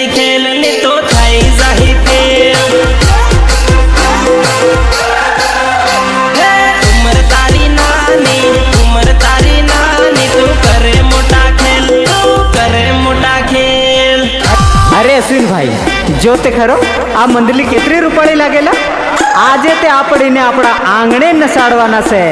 नहीं खेलने तो थाई जाही फेल उम्र तारी नानी तू करे मोटा खेल अरे अश्विन भाई जो ते खरो आ मंडली केतरी रूपाळी लागेला आजे ते आपडीने आपड़ा आंगणे नसाडवाना से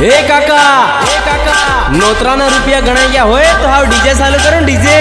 ए काका नोतराना रुपया गणाई गया होए तो हाउ डीजे चालू करो डीजे